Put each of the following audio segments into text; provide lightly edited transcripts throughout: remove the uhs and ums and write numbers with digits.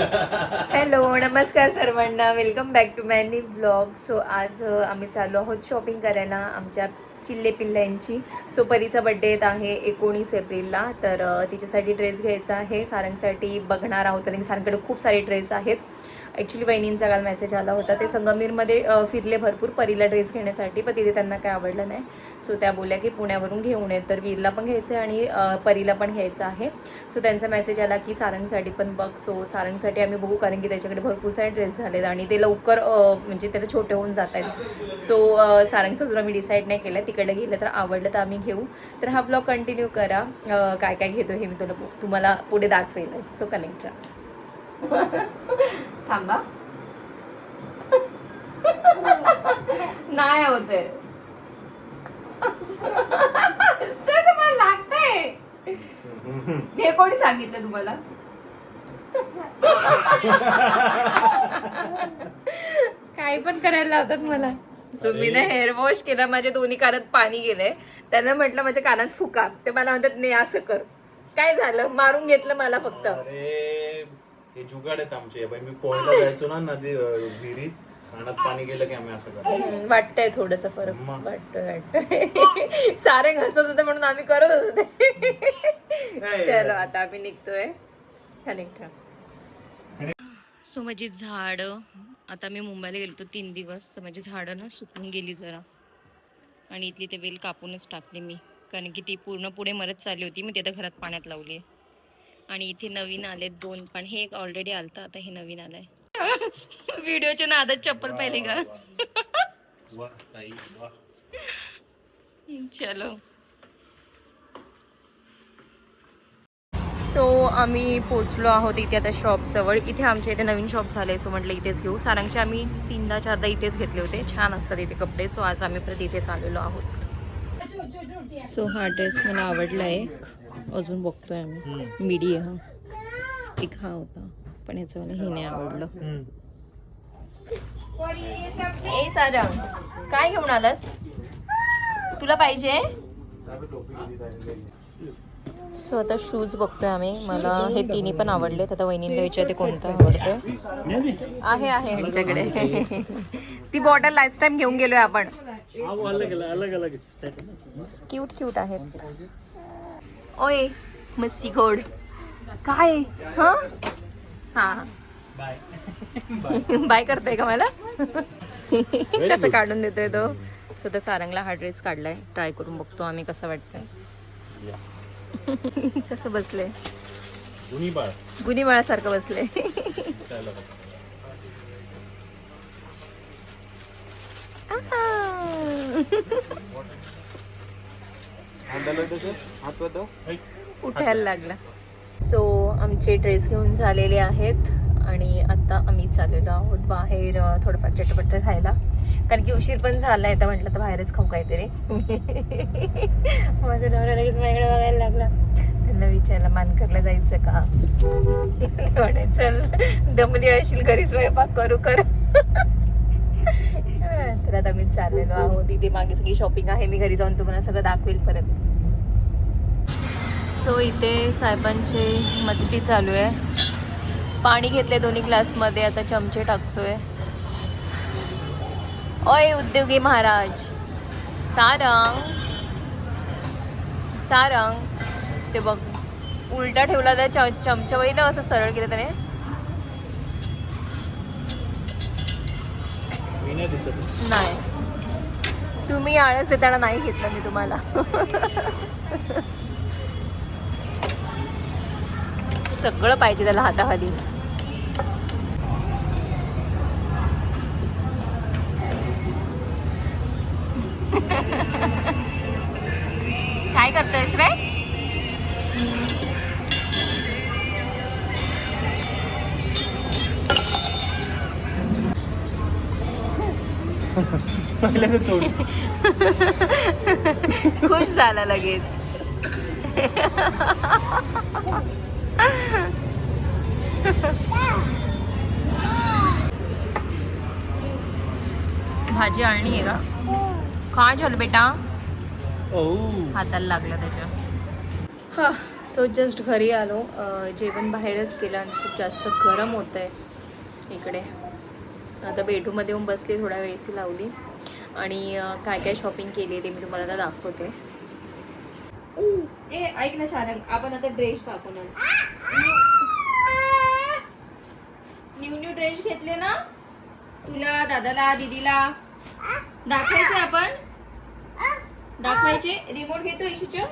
Hello नमस्कार सर्वांना, welcome back to my new blog. So आज आम्ही चाललो आहोत शॉपिंग करायला आमच्या चिल्ले पिल्ल्यांची. सो परीचा बड्डे येत आहे 19 एप्रिलला, तर तिच्यासाठी ड्रेस घ्यायचा आहे. सारंगसाठी बघणार आहोत आणि सारंगकडे खूप सारे ड्रेस आहेत. ॲक्च्युली वहिनींचा काल मेसेज आला होता, ते संगमनेरमध्ये फिरले भरपूर परीला ड्रेस घेण्यासाठी, पण तिथे त्यांना काय आवडलं नाही. सो त्या बोलल्या की पुण्यावरून घेऊन येत, तर वीरला पण घ्यायचं आहे आणि परीला पण घ्यायचं आहे. सो त्यांचा मेसेज आला की सारंगसाठी पण बघ. सो सारंगसाठी आम्ही बघू, कारण की त्याच्याकडे भरपूर सारे ड्रेस झालेत आणि ते लवकर म्हणजे त्याला छोटे होऊन जात आहेत. सो सारंगचं अजून आम्ही डिसाईड नाही केलं, तिकडे गेलं तर आवडलं तर आम्ही घेऊ. तर हा ब्लॉग कंटिन्यू करा, काय काय घेतो हे मी तुम्हाला पुढे दाखवेलच. सो कनेक्ट राहा. थांबा. नाही होते तुम्हाला लागतंय. हे कोणी सांगितलं तुम्हाला? काही पण करायला लावतात मला. सो मी ना हेअर वॉश केला, माझ्या दोन्ही कानात पाणी गेलंय. त्यांना म्हटलं माझ्या कानात फुका, ते मला म्हणतात नाही असं कर. काय झालं, मारून घेतलं मला फक्त. हे जुगाड आहेत आमचे. मी पोहायला जायचो ना नदी विहिरीत, कानात पाणी गेलं की आम्ही असं करतो. वाटतंय थोडस फरक वाटतोय. सारे हसत होते म्हणून आम्ही करत होतो ते. चलो आता आम्ही निघतोय. कनेक्ट. सो माझी झाड, आता मी मुंबईला गेलो होतो 3 दिवस, तर माझी झाडं ना सुकून गेली जरा, आणि इथली ते वेल कापूनच टाकली मी, कारण की ती पूर्ण पुढे मरत चालली होती. मी ते आता घरात पाण्यात लावली आहे. आणि इथे नवीन आलेत 2 पण, हे एक ऑलरेडी आलतं, आता हे नवीन आलंय. व्हिडिओच्या नादात चप्पल पाहिली का? चलो. सो आम्ही पोचलो आहोत इथे आता शॉपजवळ. इथे आमच्या इथे नवीन शॉप झाले, सो म्हटलं इथेच घेऊ. सारंगचे आम्ही 3दा-4दा इथेच घेतले होते, छान असतात इथे कपडे. सो आज आम्ही परत इथेच आलेलो आहोत. सो हा ड्रेस मला आवडला आहे, अजून बघतोय आम्ही. मिडी हा एक हा होता, पण याचं मला हे नाही आवडलं. ए सारंग, काय घेऊन आलास? तुला पाहिजे? सो आता शूज बघतोय आम्ही. मला हे तिन्ही पण आवडलेत. आता वहिनींना विचारते कोणतं आवडतंय. आहे ह्यांच्याकडे. ती बॉटल लास्ट टाइम घेऊन गेलोय आपण. क्यूट क्यूट आहेत. ओय मस्ती खोड काय. हा हा बाय करताय का मला? कसं काढून देतोय तो. स्वतः सारंगला हा ड्रेस काढलाय, ट्राय करून बघतो आम्ही कसं वाटतंय. कसं बसले, गुणी बाळासारखं बसले. उठायला लागला. सो आमचे ड्रेस घेऊन झालेले आहेत आणि आता आम्ही चाललेलो आहोत बाहेर थोडंफार चटपट खायला, कारण की उशीर पण झाला आहे. तर म्हटलं तर बाहेरच खाऊ काहीतरी. माझा नवरा लगेच माझ्याकडे बघायला लागला. त्यांना विचारलं मानकरला जायचं का? म्हणे चल, दमली असेल घरी स्वयंपाक करू कर. तर आता मी चाललेलो आहोत. इथे मागे सगळी शॉपिंग आहे, मी घरी जाऊन तुम्हाला सगळं दाखवेल परत. सो इथे साहेबांचे मस्ती चालू आहे. पाणी घेतले दोन्ही ग्लासमध्ये, आता चमचे टाकतोय. ओय उद्योगी महाराज. सारंग सारंग, ते बघ उलटा ठेवला त्या चमचा वहिला, असं सरळ केलं त्याने. नाही, तुम्ही आळस येताना नाही घेतलं मी तुम्हाला. सगळं पाहिजे त्याला हाताखाली. काय करतोयस रे? खुश झाला लगेच. भाजी आणली आहे का? काय झालं बेटा? हाताला लागलं त्याच्या. सो जस्ट घरी आलो. जेवण बाहेरच केलं आणि खूप जास्त गरम होतं आहे इकडे. आता बेडरूममध्ये येऊन बसले, थोडा वेळ AC लावली आणि काय काय शॉपिंग केली आहे ते मी तुम्हाला आता दाखवते. ए ऐक ना शारंग, आपण आता ड्रेस दाखवणार. न्यू ड्रेस घेतले ना तुला, दादाला, दीदीला दाखवायचे. आपण दाखवायचे. रिमोट घेतो एशीच्या.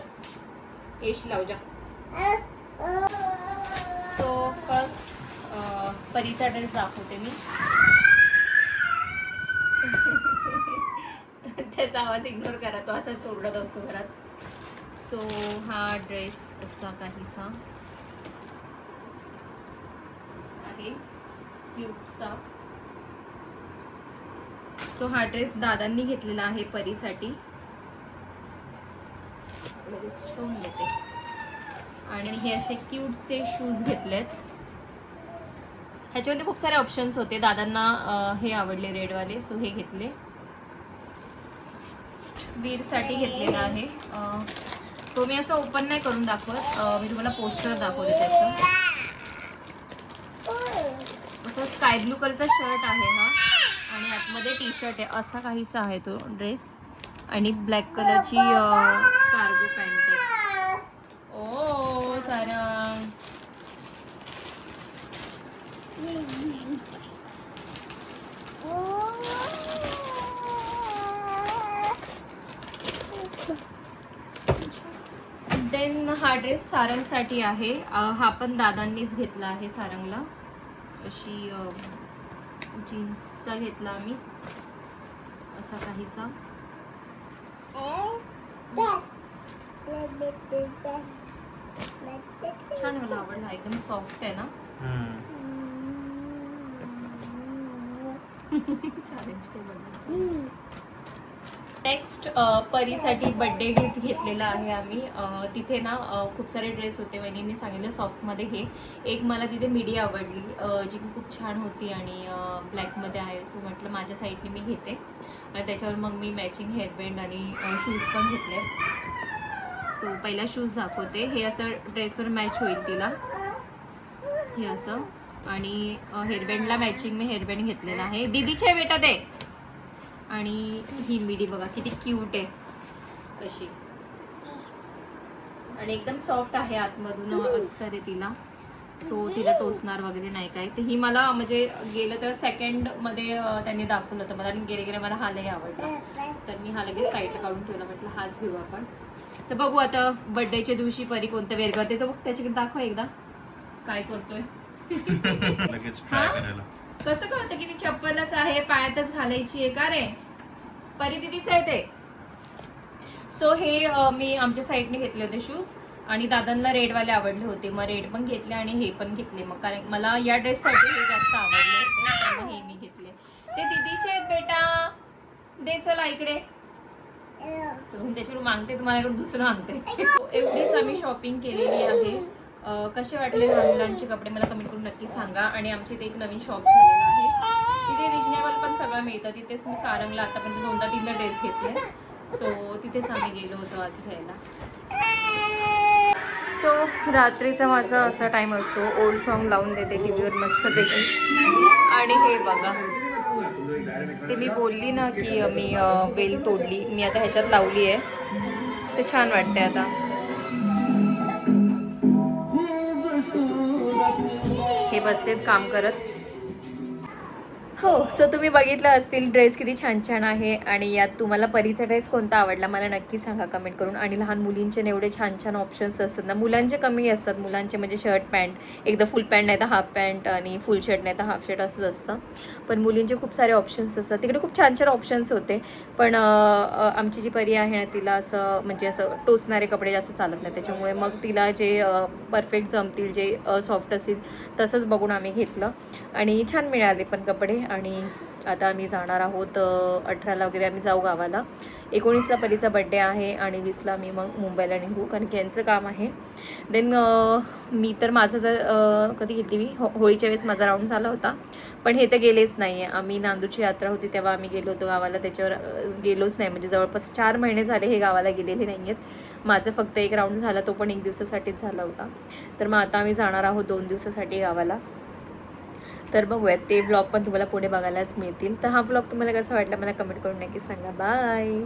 एशी लाव जा. सो फर्स्ट परीचा ड्रेस दाखवते मी. त्याचा आवाज इग्नोर करा, तो असा सोडत असतो घरात. सो हा ड्रेस असा काहीसा आहे, क्यूटसा. सो हा ड्रेस दादांनी घेतलेला आहे परीसाठी. ठेवून घेते. आणि हे असे क्यूटसे शूज घेतलेत. ह्याच्यामध्ये खूप सारे ऑप्शन्स होते. दादांना हे आवडले रेडवाले, सो हे घेतले. वीरसाठी घेतलेला आहे. तो मी असं ओपन नाही करून दाखवत, मी तुम्हाला पोस्टर दाखवते त्याचं. असं स्काय ब्लू कलरचा शर्ट आहे हा आणि आतमध्ये टी शर्ट आहे. असा काहीसा आहे तो ड्रेस आणि ब्लॅक कलरची कार्गो पॅन्ट आहे. ओ सारंग, देन हा ड्रेस सारंगसाठी आहे. हा पण दादांनीच घेतला आहे सारंगला. अशी जीन्सचा घेतला आम्ही, असा काहीसा. छान आहे, मला आवडला. एकदम सॉफ्ट आहे ना. नेक्स्ट परीसाठी बड्डे गिफ्ट घेतलेला आहे आम्ही. तिथे ना खूप सारे ड्रेस होते. वहिनींनी सांगितलं सॉफ्टमध्ये घे. एक मला तिथे मिडी आवडली, जी की खूप छान होती आणि ब्लॅकमध्ये आहे. सो म्हटलं माझ्या साईडने मी घेते आणि त्याच्यावर मग मी मॅचिंग हेअरबँड आणि शूज पण घेतले. सो पहिला शूज दाखवते. हे असं ड्रेसवर मॅच होईल तिला, हे असं. आणि हेअरबँडला मॅचिंग मी हेअरबँड घेतलेला आहे. दीदीचे बेटा दे. आणि ही मिडी बघा किती क्यूट आहे अशी, आणि एकदम सॉफ्ट आहे. आतमधून अस्तर आहे तिला, सो तिला टोचणार वगैरे नाही काय. तर ही मला म्हणजे गेलं तर सेकंडमध्ये त्यांनी दाखवलं होतं मला आणि गेले गेले मला हा लई आवडला. तर मी हा लगेच साईड काढून ठेवला, म्हटलं हाच घेऊ आपण. तर बघू आता बर्थडेच्या दिवशी परी कोणतं वेअर करते. तर बघ त्याच्याकडे दाखव एकदा काय करतोय. लगेच ट्राय करायला कसं कळतं की ती चप्पलच आहे, पायातच घालायची आहे का रे. परी दिदीच आहे ते. सो हे मी आमच्या साईडने घेतले होते शूज आणि दादांना रेडवाले आवडले होते. मग रेड पण घेतले आणि हे पण घेतले. मग कारण मला या ड्रेससाठी हे जास्त आवडले होते, त्यामुळे हे मी घेतले. ते दिदीचे आहेत बेटा, दे चला इकडे. त्याच्यावर मागते, तुम्हाला दुसरं मागते. एवढीच आम्ही शॉपिंग केलेली आहे. कसे वाटले लहान मुलांचे कपडे मला कमेंट करून नक्की सांगा. आणि आमच्या इथे एक नवीन शॉप झालेला आहे, तिथे रिजनेबल पण सगळं मिळतं. तिथेच मी सारंगला आतापर्यंत 2-3 ड्रेस घेतले. सो तिथेच आम्ही गेलो होतो आज घ्यायला. सो रात्रीचा माझा असा टाईम असतो, ओल्ड सॉन्ग लावून देते टीव्हीवर मस्तपैकी. आणि हे बघा, ते मी बोलली ना की मी वेल तोडली, मी आता ह्याच्यात लावली आहे. ते छान वाटते आता. हे बसलेत काम करत. हो, सो तुम्ही बघितलं असतील ड्रेस किती छान छान आहे. आणि यात तुम्हाला परीचा ड्रेस कोणता आवडला मला नक्की सांगा कमेंट करून. आणि लहान मुलींचे एवढे छान छान ऑप्शन्स असतात ना. मुलांचे कमी असतात, मुलांचे म्हणजे शर्ट पॅन्ट, एकदा फुल पॅन्ट नाही तर हाफ पॅन्ट आणि फुल शर्ट नाही तर हाफ शर्ट असंच असतं. पण मुलींचे खूप सारे ऑप्शन्स असतात. तिकडे खूप छान छान ऑप्शन्स होते. पण आमची जी परी आहे ना, तिला असं म्हणजे असं टोचणारे कपडे जास्त चालत नाही. त्याच्यामुळे मग तिला जे परफेक्ट जमतील, जे सॉफ्ट असतील तसंच बघून आम्ही घेतलं आणि छान मिळाले पण कपडे. आणि आता आम्ही जाणार आहोत 18ला वगैरे आम्ही जाऊ गावाला. 19ला परीचा बड्डे आहे आणि 20ला मी मग मुंबईला निघू, कारण की यांचं काम आहे. देन मी तर माझं तर कधी गेली मी होळीच्या वेळेस माझा राऊंड झाला होता, पण हे तर गेलेच नाही आहे. आम्ही नांदूरची यात्रा होती तेव्हा आम्ही गेलो होतो गावाला, त्याच्यावर गेलोच नाही. म्हणजे जवळपास 4 महिने झाले हे गावाला गेलेले नाही आहेत. माझं फक्त एक राऊंड झाला, तो पण 1 दिवसासाठीच झाला होता. तर मग आता आम्ही जाणार आहोत 2 दिवसासाठी गावाला. तर बघूयात, ते व्लॉग पण तुम्हाला पुढे बघायलाच मिळतील. तर हा व्लॉग तुम्हाला कसा वाटला मला कमेंट करून नक्की सांगा. बाय.